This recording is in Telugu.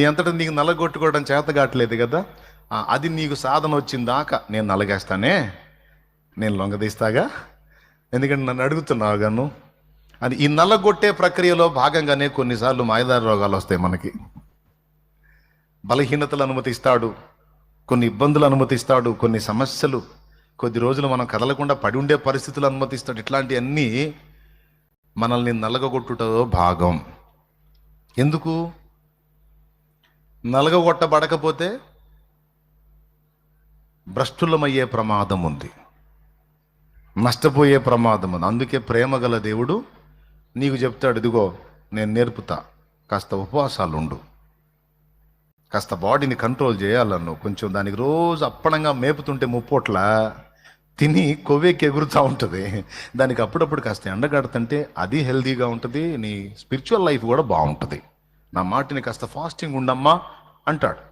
నీ అంతటా నీకు నలగొట్టుకోవడం చేత కావట్లేదు కదా, అది నీకు సాధన వచ్చిందాక నేను నలగేస్తానే, నేను లొంగదీస్తాగా, ఎందుకంటే నన్ను అడుగుతున్నావు గాను. అది ఈ నల్లగొట్టే ప్రక్రియలో భాగంగానే కొన్నిసార్లు మాయదారి రోగాలు వస్తాయి మనకి. బలహీనతలు అనుమతిస్తాడు, కొన్ని ఇబ్బందులు అనుమతిస్తాడు, కొన్ని సమస్యలు, కొద్ది రోజులు మనం కదలకుండా పడి ఉండే పరిస్థితులు అనుమతిస్తాడు. ఇట్లాంటివన్నీ మనల్ని నలగొట్టుటలో భాగం. ఎందుకు? నలగొట్టబడకపోతే భ్రష్టులమయ్యే ప్రమాదం ఉంది, నష్టపోయే ప్రమాదం ఉంది. అందుకే ప్రేమ గల దేవుడు నీకు చెప్తాడు, ఇదిగో నేను నేర్పుతా, కాస్త ఉపవాసాలు ఉండు, కాస్త బాడీని కంట్రోల్ చేయాలను, కొంచెం దానికి రోజు అప్పనంగా మేపుతుంటే ముప్పోట్ల తిని కొవ్వెక్కి ఎగురుతూ ఉంటుంది. దానికి అప్పుడప్పుడు కాస్త ఎండగడుతుంటే అది హెల్తీగా ఉంటుంది, నీ స్పిరిచువల్ లైఫ్ కూడా బాగుంటుంది. నా మాటిని కాస్త ఫాస్టింగ్ ఉండమ్మా అంటాడు.